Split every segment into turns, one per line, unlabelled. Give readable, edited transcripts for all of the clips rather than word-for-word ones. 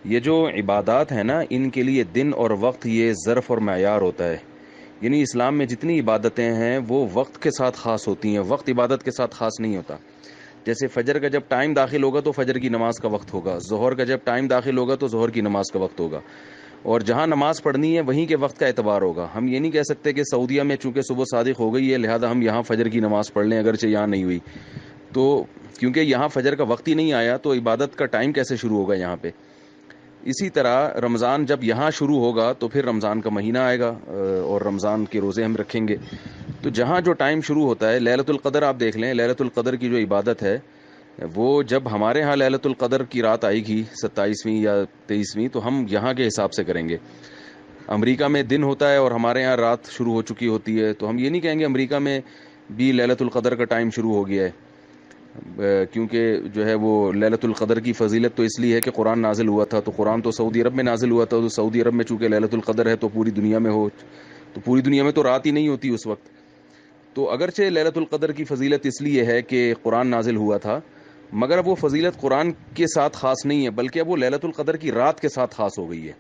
یہ جو عبادات ہیں نا، ان کے لیے دن اور وقت یہ ظرف اور معیار ہوتا ہے. یعنی اسلام میں جتنی عبادتیں ہیں وہ وقت کے ساتھ خاص ہوتی ہیں، وقت عبادت کے ساتھ خاص نہیں ہوتا. جیسے فجر کا جب ٹائم داخل ہوگا تو فجر کی نماز کا وقت ہوگا، ظہر کا جب ٹائم داخل ہوگا تو ظہر کی نماز کا وقت ہوگا، اور جہاں نماز پڑھنی ہے وہیں کے وقت کا اعتبار ہوگا. ہم یہ نہیں کہہ سکتے کہ سعودیہ میں چونکہ صبح صادق ہو گئی ہے لہذا ہم یہاں فجر کی نماز پڑھ لیں اگرچہ یہاں نہیں ہوئی. تو کیونکہ یہاں فجر کا وقت ہی نہیں آیا تو عبادت کا ٹائم کیسے شروع ہوگا یہاں پہ. اسی طرح رمضان جب یہاں شروع ہوگا تو پھر رمضان کا مہینہ آئے گا اور رمضان کے روزے ہم رکھیں گے. تو جہاں جو ٹائم شروع ہوتا ہے، لیلۃ القدر آپ دیکھ لیں، لیلۃ القدر کی جو عبادت ہے وہ جب ہمارے ہاں لیلۃ القدر کی رات آئے گی 27ویں یا 23ویں تو ہم یہاں کے حساب سے کریں گے. امریکہ میں دن ہوتا ہے اور ہمارے یہاں رات شروع ہو چکی ہوتی ہے، تو ہم یہ نہیں کہیں گے امریکہ میں بھی لیلۃ القدر کا ٹائم شروع ہو گیا ہے. کیونکہ جو ہے وہ لیلۃ القدر کی فضیلت تو اس لیے ہے کہ قرآن نازل ہوا تھا، تو قرآن تو سعودی عرب میں نازل ہوا تھا، تو سعودی عرب میں چونکہ لیلۃ القدر ہے تو پوری دنیا میں ہو، تو پوری دنیا میں تو رات ہی نہیں ہوتی اس وقت. تو اگرچہ لیلۃ القدر کی فضیلت اس لیے ہے کہ قرآن نازل ہوا تھا، مگر اب وہ فضیلت قرآن کے ساتھ خاص نہیں ہے بلکہ اب وہ لیلۃ القدر کی رات کے ساتھ خاص ہو گئی ہے.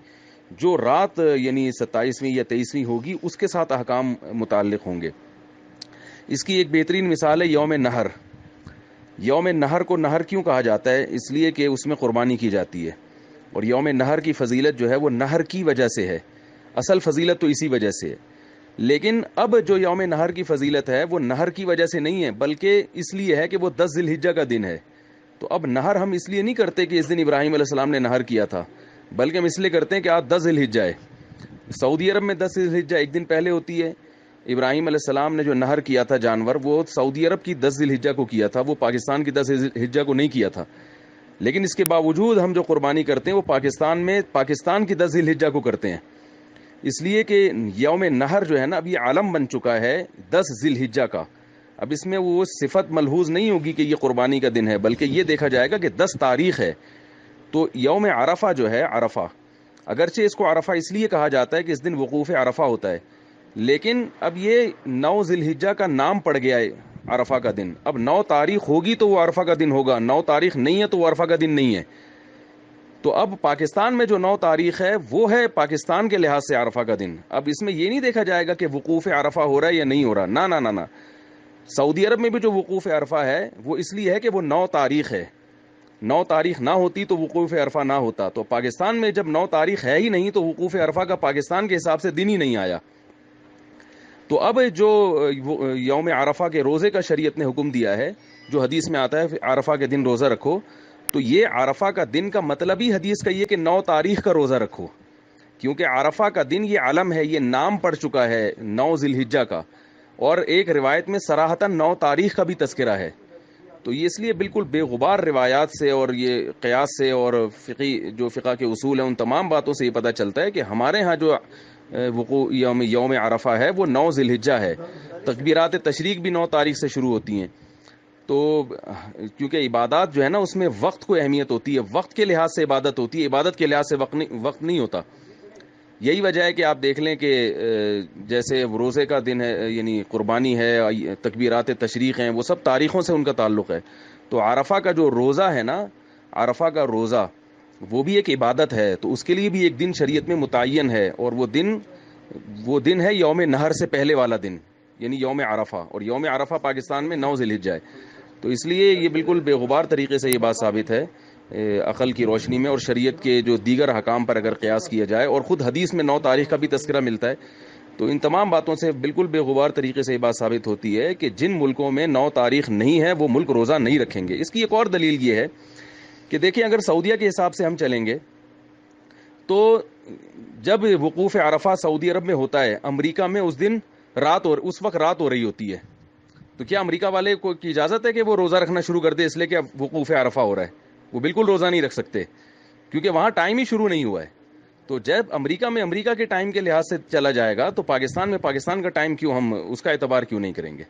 جو رات یعنی 27ویں یا 23ویں ہوگی اس کے ساتھ احکام متعلق ہوں گے. اس کی ایک بہترین مثال ہے یوم نہر. یوم نہر کو نہر کیوں کہا جاتا ہے؟ اس لیے کہ اس میں قربانی کی جاتی ہے، اور یوم نہر کی فضیلت جو ہے وہ نہر کی وجہ سے ہے، اصل فضیلت تو اسی وجہ سے ہے. لیکن اب جو یوم نہر کی فضیلت ہے وہ نہر کی وجہ سے نہیں ہے بلکہ اس لیے ہے کہ وہ 10 ذی الحجہ کا دن ہے. تو اب نہر ہم اس لیے نہیں کرتے کہ اس دن ابراہیم علیہ السلام نے نہر کیا تھا، بلکہ ہم اس لیے کرتے ہیں کہ آج 10 ذی الحجہ ہے. سعودی عرب میں 10 ذی الحجہ ایک دن پہلے ہوتی ہے. ابراہیم علیہ السلام نے جو نہر کیا تھا جانور، وہ سعودی عرب کی 10 ذی الحجہ کو کیا تھا، وہ پاکستان کی 10 ذی الحجہ کو نہیں کیا تھا. لیکن اس کے باوجود ہم جو قربانی کرتے ہیں وہ پاکستان کی 10 ذی الحجہ کو کرتے ہیں، اس لیے کہ یوم نہر جو ہے نا اب یہ عالم بن چکا ہے 10 ذی الحجہ کا. اب اس میں وہ صفت ملحوظ نہیں ہوگی کہ یہ قربانی کا دن ہے، بلکہ یہ دیکھا جائے گا کہ 10 تاریخ ہے. تو یوم عرفہ جو ہے، عرفہ اگرچہ اس کو عرفہ اس لیے کہا جاتا ہے کہ اس دن وقوف عرفہ ہوتا ہے، لیکن اب یہ 9 ذی الحجہ کا نام پڑ گیا ہے عرفہ کا دن. اب 9 تاریخ ہوگی تو وہ عرفہ کا دن ہوگا، 9 تاریخ نہیں ہے تو وہ عرفہ کا دن نہیں ہے. تو اب پاکستان میں جو 9 تاریخ ہے وہ ہے پاکستان کے لحاظ سے عرفہ کا دن. اب اس میں یہ نہیں دیکھا جائے گا کہ وقوف عرفہ ہو رہا ہے یا نہیں ہو رہا، نہ نہ نہ نہ. سعودی عرب میں بھی جو وقوف عرفہ ہے وہ اس لیے ہے کہ وہ 9 تاریخ ہے، 9 تاریخ نہ ہوتی تو وقوف عرفہ نہ ہوتا. تو پاکستان میں جب 9 تاریخ ہے ہی نہیں تو وقوف عرفہ کا پاکستان کے حساب سے دن ہی نہیں آیا. تو اب جو یوم عرفہ کے روزے کا شریعت نے حکم دیا ہے، جو حدیث میں آتا ہے عرفہ کے دن روزہ رکھو، تو یہ عرفہ کا دن کا مطلب ہی حدیث کا یہ کہ 9 تاریخ کا روزہ رکھو، کیونکہ عرفہ کا دن یہ علم ہے، یہ نام پڑ چکا ہے 9 ذی الحجہ کا. اور ایک روایت میں صراحتاً 9 تاریخ کا بھی تذکرہ ہے. تو یہ اس لیے بالکل بے غبار روایات سے اور یہ قیاس سے اور فقہ کے اصول ہیں ان تمام باتوں سے یہ پتہ چلتا ہے کہ ہمارے ہاں جو وقوع یوم عرفہ ہے وہ 9 ذی الحجہ ہے. تکبیرات تشریق بھی 9 تاریخ سے شروع ہوتی ہیں. تو کیونکہ عبادات جو ہے نا اس میں وقت کو اہمیت ہوتی ہے، وقت کے لحاظ سے عبادت ہوتی ہے، عبادت کے لحاظ سے وقت نہیں ہوتا. یہی وجہ ہے کہ آپ دیکھ لیں کہ جیسے روزے کا دن ہے یعنی قربانی ہے، تکبیرات تشریق ہیں، وہ سب تاریخوں سے ان کا تعلق ہے. تو عرفہ کا جو روزہ ہے نا، عرفہ کا روزہ وہ بھی ایک عبادت ہے، تو اس کے لیے بھی ایک دن شریعت میں متعین ہے، اور وہ دن ہے یوم نہر سے پہلے والا دن یعنی یوم عرفہ. اور یوم عرفہ پاکستان میں 9 ذی الحجہ ہے. تو اس لیے یہ بالکل بے غبار طریقے سے یہ بات ثابت ہے عقل کی روشنی میں اور شریعت کے جو دیگر حکام پر اگر قیاس کیا جائے، اور خود حدیث میں 9 تاریخ کا بھی تذکرہ ملتا ہے. تو ان تمام باتوں سے بالکل بے غبار طریقے سے یہ بات ثابت ہوتی ہے کہ جن ملکوں میں 9 تاریخ نہیں ہے وہ ملک روزہ نہیں رکھیں گے. اس کی ایک اور دلیل یہ ہے کہ دیکھیں اگر سعودیہ کے حساب سے ہم چلیں گے تو جب وقوف عرفہ سعودی عرب میں ہوتا ہے، امریکہ میں اس دن اس وقت رات ہو رہی ہوتی ہے. تو کیا امریکہ والے کو کی اجازت ہے کہ وہ روزہ رکھنا شروع کر دے اس لیے کہ اب وقوف عرفہ ہو رہا ہے؟ وہ بالکل روزہ نہیں رکھ سکتے کیونکہ وہاں ٹائم ہی شروع نہیں ہوا ہے. تو جب امریکہ میں امریکہ کے ٹائم کے لحاظ سے چلا جائے گا تو پاکستان میں پاکستان کا ٹائم کیوں، ہم اس کا اعتبار کیوں نہیں کریں گے؟